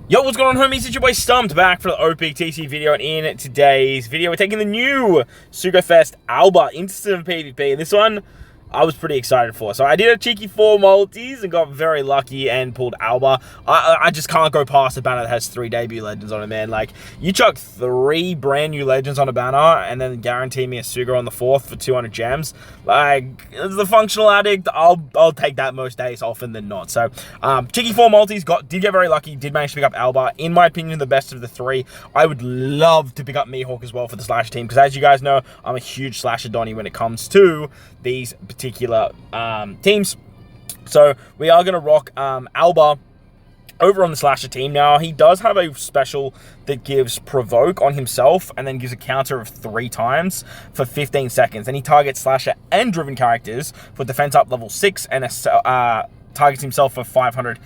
Yo, what's going on, homies? It's your boy Stumped back for the OPTC video, and in today's video, we're taking the new SugoFest ALBER into PvP. This one, I was pretty excited for. So I did a cheeky 4 multis and got very lucky and pulled ALBER. I just can't go past a banner that has 3 debut legends on it, man. Like, you chuck 3 brand new legends on a banner and then guarantee me a Sugo on the 4th for 200 gems. Like, as the functional addict, I'll take that most days often than not. So, cheeky 4 multis, did get very lucky, did manage to pick up ALBER. In my opinion, the best of the 3. I would love to pick up Mihawk as well for the Slasher team, because as you guys know, I'm a huge Slasher Donny when it comes to these particular teams. So we are going to rock ALBER over on the Slasher team. Now, he does have a special that gives Provoke on himself and then gives a counter of 3 times for 15 seconds. And he targets Slasher and Driven characters for defense up level 6 and targets himself for 500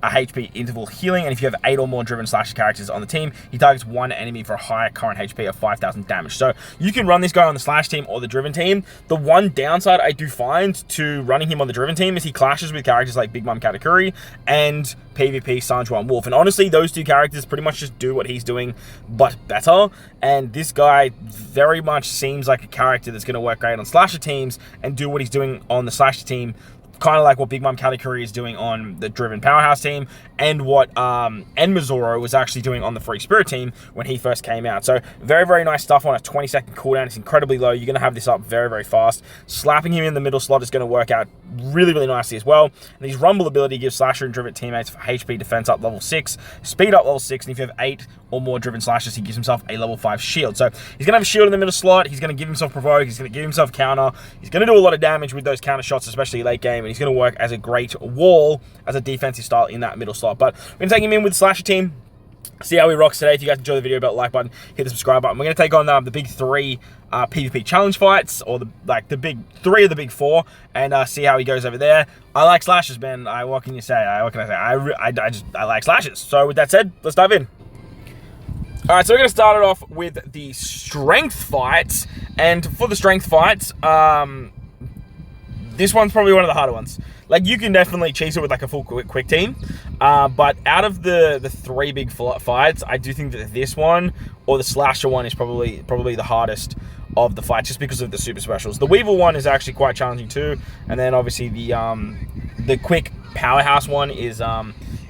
HP interval healing, and if you have 8 or more Driven Slasher characters on the team, he targets 1 enemy for a higher current HP of 5,000 damage. So you can run this guy on the Slash team or the Driven team. The one downside I do find to running him on the Driven team is he clashes with characters like Big Mom Katakuri and PvP Sanjuan Wolf, and honestly those 2 characters pretty much just do what he's doing but better, and this guy very much seems like a character that's going to work great on Slasher teams and do what he's doing on the Slasher team, kind of like what Big Mom Katakuri is doing on the Driven Powerhouse team, and what Enmazoro was actually doing on the Free Spirit team when he first came out. So very, very nice stuff on a 20-second cooldown. It's incredibly low. You're going to have this up very, very fast. Slapping him in the middle slot is going to work out really, really nicely as well. And his Rumble ability gives Slasher and Driven teammates for HP defense up level 6, speed up level 6, and if you have 8 or more Driven Slashers, he gives himself a level 5 shield. So he's going to have a shield in the middle slot. He's going to give himself Provoke. He's going to give himself counter. He's going to do a lot of damage with those counter shots, especially late game, and he's going to work as a great wall as a defensive style in that middle slot. But we're going to take him in with the Slasher team, see how he rocks today. If you guys enjoy the video, about the like button, hit the subscribe button. We're going to take on the big 3 PvP challenge fights, or the big 3 of the big 4, and see how he goes over there. I like Slashers, man. What can you say? What can I say? I like Slashers. So with that said, let's dive in. Alright, so we're going to start it off with the strength fights, and for the strength fights, this one's probably one of the harder ones. Like, you can definitely chase it with like a full quick team, but out of the 3 big fights, I do think that this one or the Slasher one is probably the hardest of the fights, just because of the super specials. The Weevil one is actually quite challenging too, and then obviously the quick Powerhouse one is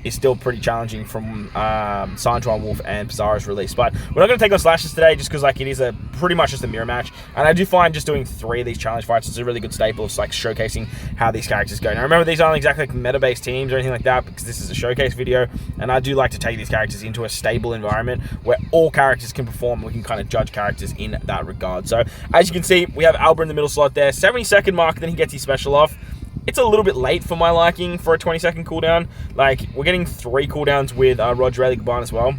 still pretty challenging from Sanjuan Wolf and Pizarro's release. But we're not going to take on Slashers today, just because like it is pretty much just a mirror match, and I do find just doing 3 of these challenge fights is a really good staple of like showcasing how these characters go. Now remember, these aren't exactly like meta-based teams or anything like that, because this is a showcase video, and I do like to take these characters into a stable environment where all characters can perform, and we can kind of judge characters in that regard. So as you can see, we have ALBER in the middle slot there, 70-second mark, then he gets his special off. It's a little bit late for my liking for a 20-second cooldown. Like, we're getting 3 cooldowns with Drey as well.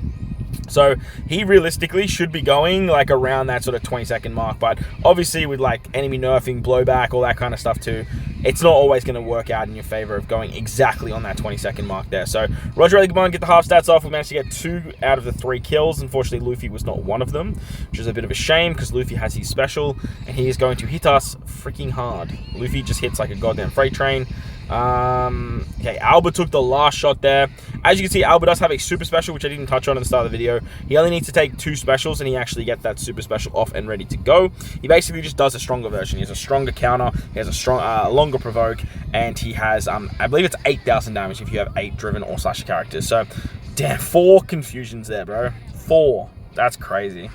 So he realistically should be going like around that sort of 20-second mark, but obviously with like enemy nerfing, blowback, all that kind of stuff too, it's not always going to work out in your favor of going exactly on that 20-second mark there. So Drey get the half stats off. We managed to get 2 out of the 3 kills. Unfortunately, Luffy was not one of them, which is a bit of a shame, because Luffy has his special and he is going to hit us freaking hard. Luffy just hits like a goddamn freight train. Okay, ALBER took the last shot there. As you can see, ALBER does have a super special, which I didn't touch on at the start of the video. He only needs to take 2 specials and he actually gets that super special off and ready to go. He basically just does a stronger version. He has a stronger counter, he has a longer Provoke, and he has, I believe it's 8,000 damage if you have 8 Driven or Slasher characters. So, damn, 4 confusions there, bro. 4. That's crazy.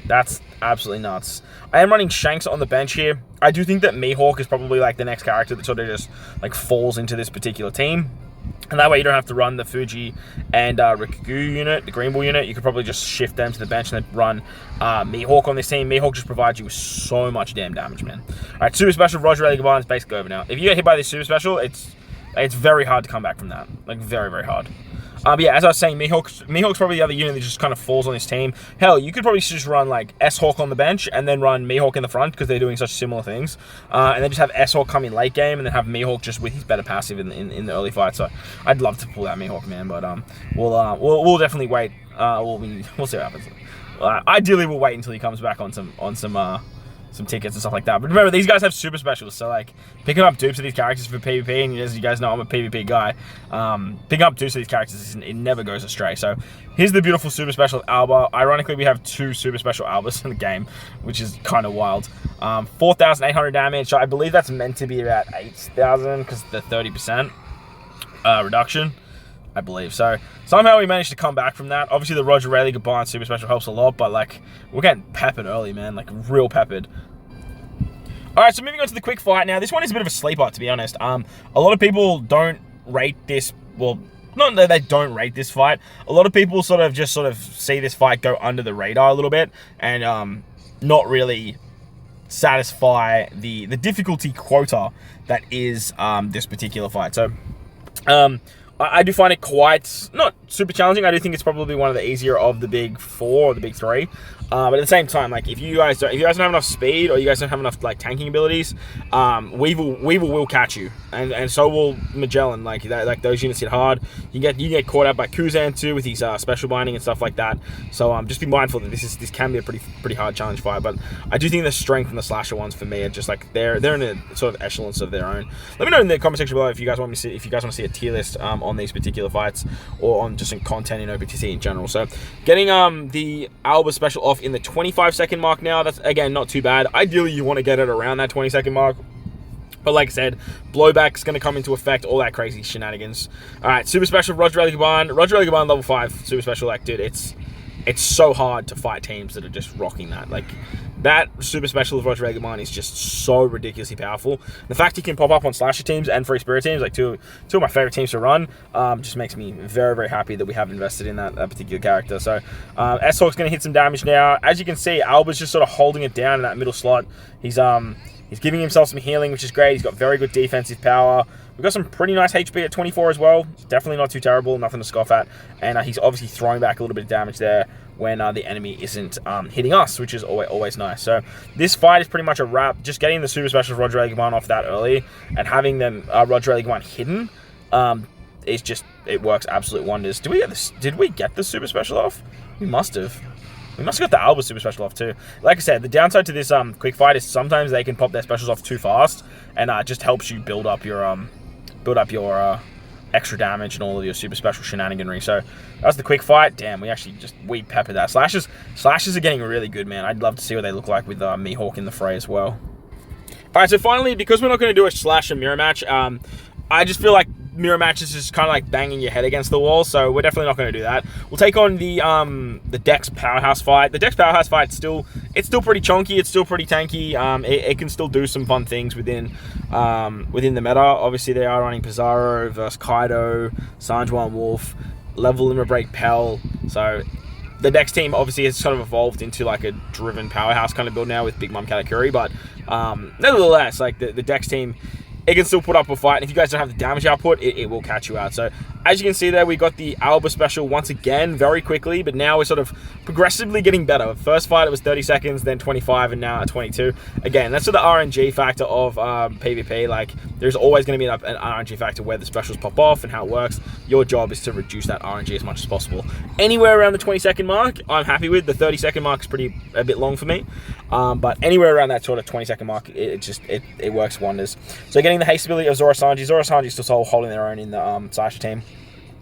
That's absolutely nuts. I am running Shanks on the bench here. I do think that Mihawk is probably like the next character that sort of just like falls into this particular team. And that way you don't have to run the Fuji and Rikugu unit, the Green Bull unit. You could probably just shift them to the bench and then run Mihawk on this team. Mihawk just provides you with so much damn damage, man. Alright, super special Drey is basically over now. If you get hit by this super special, it's very hard to come back from that. Like, very, very hard. But yeah, as I was saying, Mihawk's probably the other unit that just kind of falls on this team. Hell, you could probably just run like S-Hawk on the bench and then run Mihawk in the front, because they're doing such similar things. And then just have S-Hawk come in late game and then have Mihawk just with his better passive in the early fight. So I'd love to pull that Mihawk, man, but we'll definitely wait. We'll see what happens. Ideally, we'll wait until he comes back on some tickets and stuff like that. But remember, these guys have super specials, so like picking up dupes of these characters for PvP, and as you guys know, I'm a PvP guy. Picking up dupes of these characters, it never goes astray. So here's the beautiful super special Alber. Ironically, we have 2 super special Albers in the game, which is kind of wild. 4,800 damage. So I believe that's meant to be about 8,000 because the 30% reduction, I believe. So somehow we managed to come back from that. Obviously, the Roger Rayleigh Gaban super special helps a lot, but like we're getting peppered early, man. Like real peppered. All right, so moving on to the quick fight. Now, this one is a bit of a sleeper, to be honest. A lot of people don't rate this. Well, not that they don't rate this fight. A lot of people sort of see this fight go under the radar a little bit and not really satisfy the difficulty quota that is this particular fight. So I do find it quite not super challenging. I do think it's probably one of the easier of the big 4 or the big 3. But at the same time, like if you guys don't have enough speed or you guys don't have enough like tanking abilities, Weevil will catch you, and so will Magellan. Like those units hit hard. You get caught out by Kuzan too with his special binding and stuff like that. So just be mindful that this can be a pretty hard challenge fight. But I do think the strength and the slasher ones for me are just like they're in a sort of echelons of their own. Let me know in the comment section below if you guys want to see a tier list on these particular fights or on just in content in OPTC in general. So getting the Alba special off in the 25-second mark now. That's again not too bad. Ideally, you want to get it around that 20-second mark. But like I said, blowback's going to come into effect, all that crazy shenanigans. All right, super special Roger Rayleigh Gaban. Roger Rayleigh Gaban level 5 super special. Like, dude, it's so hard to fight teams that are just rocking that. Like, that super special of Roger Rayleigh Gaban is just so ridiculously powerful. The fact he can pop up on slasher teams and free spirit teams, like two of my favorite teams to run, just makes me very, very happy that we have invested in that particular character. So S-Hawk's going to hit some damage now. As you can see, Alber's just sort of holding it down in that middle slot. He's giving himself some healing, which is great. He's got very good defensive power. We've got some pretty nice HP at 24 as well. Definitely not too terrible, nothing to scoff at. And he's obviously throwing back a little bit of damage there when the enemy isn't hitting us, which is always nice. So this fight is pretty much a wrap. Just getting the super specials Roger Rayleigh Gaban off that early and having them Roger Rayleigh Gaban hidden, it works absolute wonders. Did we get the super special off? We must have. We must have got the Alba super special off too. Like I said, the downside to this quick fight is sometimes they can pop their specials off too fast, and it just helps you build up your extra damage and all of your super special shenaniganry. So that's the quick fight. Damn, we peppered that. Slashes are getting really good, man. I'd love to see what they look like with Mihawk in the fray as well. All right, so finally, because we're not going to do a slash and mirror match, I just feel like mirror matches is kind of like banging your head against the wall, so we're definitely not going to do that. We'll take on the Dex Powerhouse fight. The Dex Powerhouse fight it's still pretty chunky, it's still pretty tanky. It can still do some fun things within the meta. Obviously, they are running Pizarro versus Kaido, Sanjuan Wolf, level limit break Pell. So the Dex team obviously has sort of evolved into like a driven powerhouse kind of build now with Big Mom Katakuri, but nevertheless, like the Dex team, it can still put up a fight, and if you guys don't have the damage output, it will catch you out. So as you can see there, we got the Alba special once again very quickly, but now we're sort of progressively getting better. First fight, it was 30 seconds, then 25, and now at 22. Again, that's sort of the RNG factor of PvP. Like, there's always going to be an RNG factor where the specials pop off and how it works. Your job is to reduce that RNG as much as possible. Anywhere around the 20-second mark, I'm happy with. The 30-second mark is a bit long for me. But anywhere around that sort of 20-second mark, it works wonders. So getting the haste ability of Zoro Sanji. Zoro Sanji is still holding their own in the Sasha team.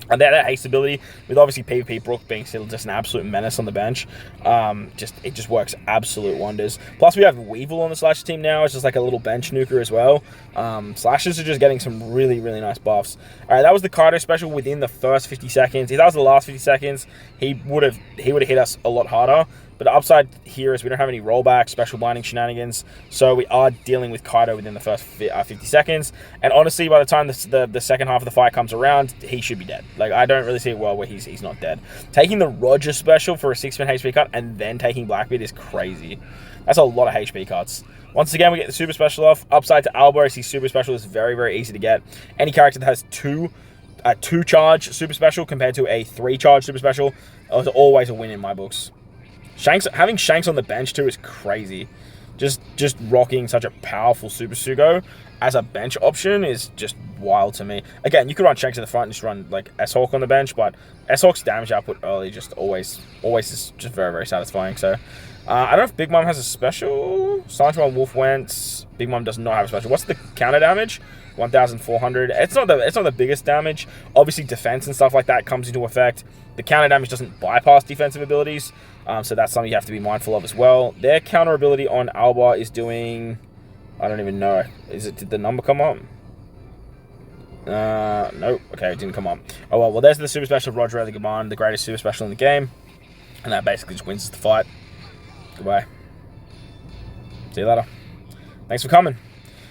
And that haste ability, with obviously PvP Brook being still just an absolute menace on the bench, it just works absolute wonders. Plus, we have Weevil on the Slasher team now. It's just like a little bench nuker as well. Slashers are just getting some really, really nice buffs. All right, that was the Kaido special within the first 50 seconds. If that was the last 50 seconds, he would have hit us a lot harder. But the upside here is we don't have any rollback, special binding shenanigans, so we are dealing with Kaido within the first 50 seconds. And honestly, by the time the second half of the fight comes around, he should be dead. Like, I don't really see a world where he's not dead. Taking the Roger special for a 6-man HP cut and then taking Blackbeard is crazy. That's a lot of HP cuts. Once again, we get the super special off. Upside to ALBER, his super special is very, very easy to get. Any character that has two charge super special compared to a 3-charge super special is always a win in my books. Having Shanks on the bench too is crazy. Just rocking such a powerful Super Sugo as a bench option is just wild to me. Again, you could run Shanks to the front and just run like S-Hawk on the bench, but S-Hawk's damage output early just always is just very, very satisfying. So I don't know if Big Mom has a special. Silent Mom, Wolf Wentz. Big Mom does not have a special. What's the counter damage? 1,400. It's not the biggest damage. Obviously, defense and stuff like that comes into effect. The counter damage doesn't bypass defensive abilities, so that's something you have to be mindful of as well. Their counter ability on ALBER is doing, I don't even know. Did the number come up? Nope. Okay, it didn't come up. Oh well. Well, there's the super special of Roger the Gaban, the greatest super special in the game, and that basically just wins the fight. Goodbye. See you later. Thanks for coming.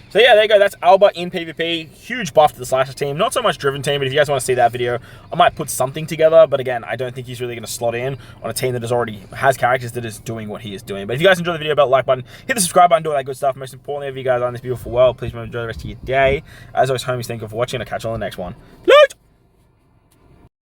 So yeah, there you go. That's ALBER in PvP. Huge buff to the Slasher team. Not so much Driven team, but if you guys want to see that video, I might put something together. But again, I don't think he's really going to slot in on a team that has characters that is doing what he is doing. But if you guys enjoyed the video, about the like button, hit the subscribe button, do all that good stuff. Most importantly, if you guys are in this beautiful world, please remember to enjoy the rest of your day. As always, homies, thank you for watching. I'll catch you on the next one.